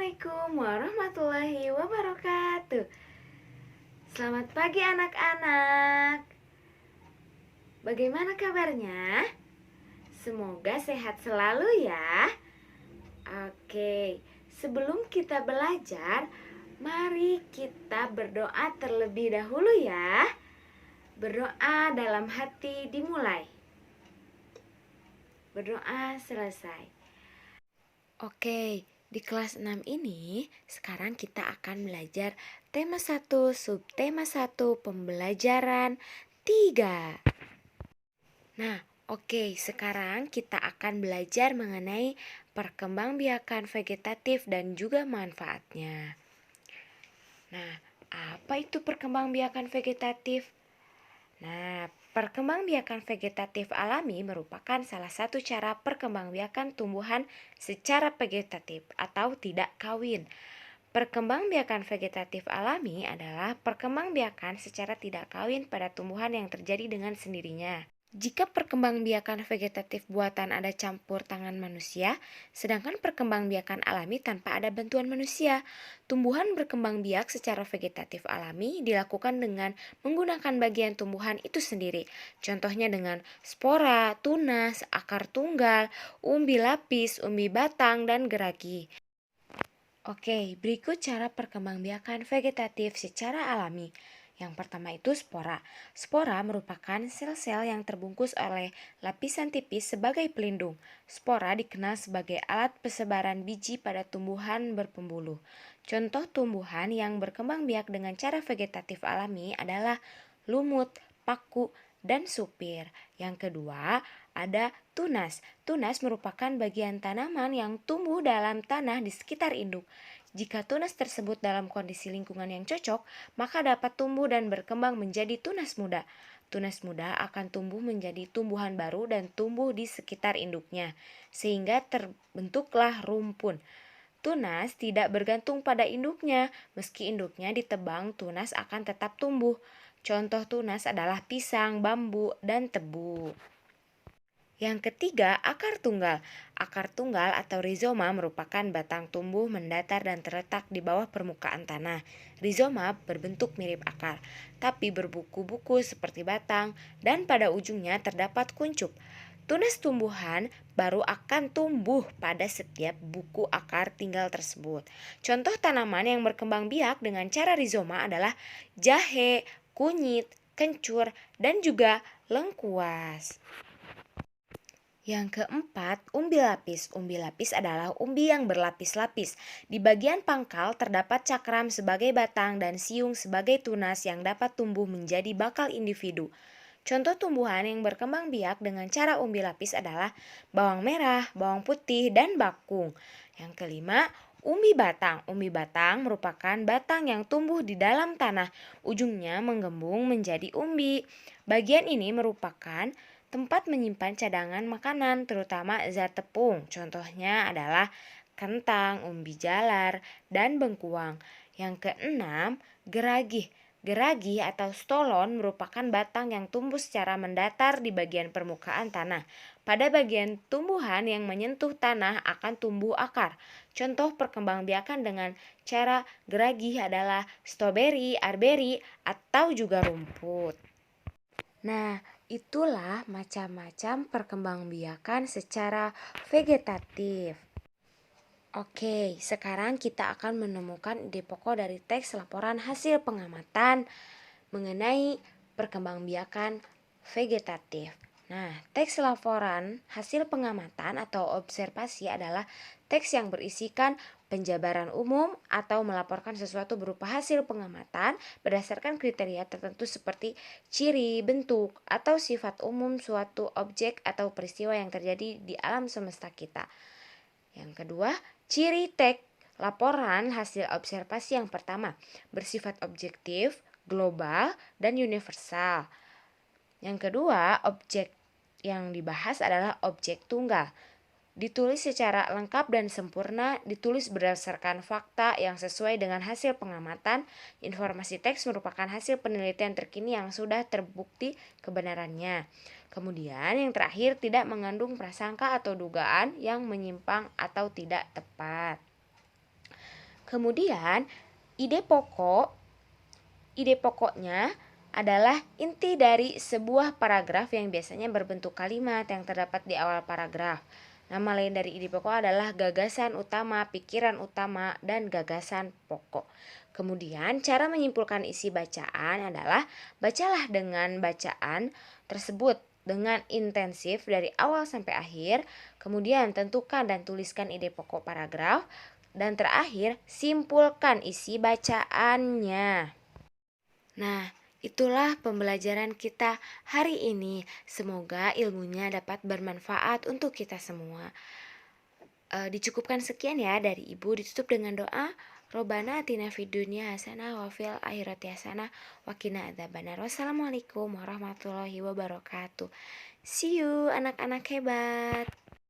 Assalamualaikum warahmatullahi wabarakatuh. Selamat pagi anak-anak. Bagaimana kabarnya? Semoga sehat selalu ya. Oke, sebelum kita belajar, mari kita berdoa terlebih dahulu ya. Berdoa dalam hati dimulai. Berdoa selesai. Oke, di kelas 6 ini sekarang kita akan belajar tema 1, subtema 1, pembelajaran 3. Nah, oke, sekarang kita akan belajar mengenai perkembangbiakan vegetatif dan juga manfaatnya. Nah, apa itu perkembangbiakan vegetatif? Nah, perkembangbiakan vegetatif alami merupakan salah satu cara perkembangbiakan tumbuhan secara vegetatif atau tidak kawin. Perkembangbiakan vegetatif alami adalah perkembangbiakan secara tidak kawin pada tumbuhan yang terjadi dengan sendirinya. Jika perkembangbiakan vegetatif buatan ada campur tangan manusia, sedangkan perkembangbiakan alami tanpa ada bantuan manusia, tumbuhan berkembang biak secara vegetatif alami dilakukan dengan menggunakan bagian tumbuhan itu sendiri. Contohnya dengan spora, tunas, akar tunggal, umbi lapis, umbi batang, dan geragi. Oke, berikut cara perkembangbiakan vegetatif secara alami. Yang pertama itu spora. Spora merupakan sel-sel yang terbungkus oleh lapisan tipis sebagai pelindung. Spora dikenal sebagai alat persebaran biji pada tumbuhan berpembuluh. Contoh tumbuhan yang berkembang biak dengan cara vegetatif alami adalah lumut, paku, dan supir. Yang kedua, ada tunas. Tunas merupakan bagian tanaman yang tumbuh dalam tanah di sekitar induk. Jika tunas tersebut dalam kondisi lingkungan yang cocok, maka dapat tumbuh dan berkembang menjadi tunas muda. Tunas muda akan tumbuh menjadi tumbuhan baru dan tumbuh di sekitar induknya, sehingga terbentuklah rumpun. Tunas tidak bergantung pada induknya, meski induknya ditebang, tunas akan tetap tumbuh. Contoh tunas adalah pisang, bambu, dan tebu. Yang ketiga, akar tunggal. Akar tunggal atau rizoma merupakan batang tumbuh mendatar dan terletak di bawah permukaan tanah. Rizoma berbentuk mirip akar, tapi berbuku-buku seperti batang dan pada ujungnya terdapat kuncup. Tunas tumbuhan baru akan tumbuh pada setiap buku akar tinggal tersebut. Contoh tanaman yang berkembang biak dengan cara rizoma adalah jahe, kunyit, kencur, dan juga lengkuas. Yang keempat, umbi lapis. Umbi lapis adalah umbi yang berlapis-lapis. Di bagian pangkal terdapat cakram sebagai batang dan siung sebagai tunas yang dapat tumbuh menjadi bakal individu. Contoh tumbuhan yang berkembang biak dengan cara umbi lapis adalah bawang merah, bawang putih, dan bakung. Yang kelima, umbi batang. Umbi batang merupakan batang yang tumbuh di dalam tanah. Ujungnya menggembung menjadi umbi. Bagian ini merupakan tempat menyimpan cadangan makanan, terutama zat tepung. Contohnya adalah kentang, umbi jalar, dan bengkuang. Yang keenam, geragih. Geragi atau stolon merupakan batang yang tumbuh secara mendatar di bagian permukaan tanah. Pada bagian tumbuhan yang menyentuh tanah akan tumbuh akar. Contoh perkembangbiakan dengan cara geragi adalah stroberi, arberi, atau juga rumput. Nah, itulah macam-macam perkembangbiakan secara vegetatif. Oke, sekarang kita akan menemukan ide pokok dari teks laporan hasil pengamatan mengenai perkembangbiakan vegetatif. Nah, teks laporan hasil pengamatan atau observasi adalah teks yang berisikan penjabaran umum atau melaporkan sesuatu berupa hasil pengamatan berdasarkan kriteria tertentu seperti ciri, bentuk, atau sifat umum suatu objek atau peristiwa yang terjadi di alam semesta kita. Yang kedua, ciri teks laporan hasil observasi yang pertama bersifat objektif, global, dan universal. Yang kedua, objek yang dibahas adalah objek tunggal. Ditulis secara lengkap dan sempurna, ditulis berdasarkan fakta yang sesuai dengan hasil pengamatan. Informasi teks merupakan hasil penelitian terkini yang sudah terbukti kebenarannya. Kemudian yang terakhir, tidak mengandung prasangka atau dugaan yang menyimpang atau tidak tepat. Kemudian, ide pokoknya adalah inti dari sebuah paragraf yang biasanya berbentuk kalimat yang terdapat di awal paragraf. Nama lain dari ide pokok adalah gagasan utama, pikiran utama, dan gagasan pokok. Kemudian, cara menyimpulkan isi bacaan adalah bacalah dengan bacaan tersebut dengan intensif dari awal sampai akhir. Kemudian, tentukan dan tuliskan ide pokok paragraf. Dan terakhir, simpulkan isi bacaannya. Nah, itulah pembelajaran kita hari ini. Semoga ilmunya dapat bermanfaat untuk kita semua. Dicukupkan sekian ya dari Ibu, ditutup dengan doa. Robbana atina fid dunya hasanah wa fil akhirati hasanah wa qina adzabannar. Wassalamualaikum warahmatullahi wabarakatuh. See you anak-anak hebat.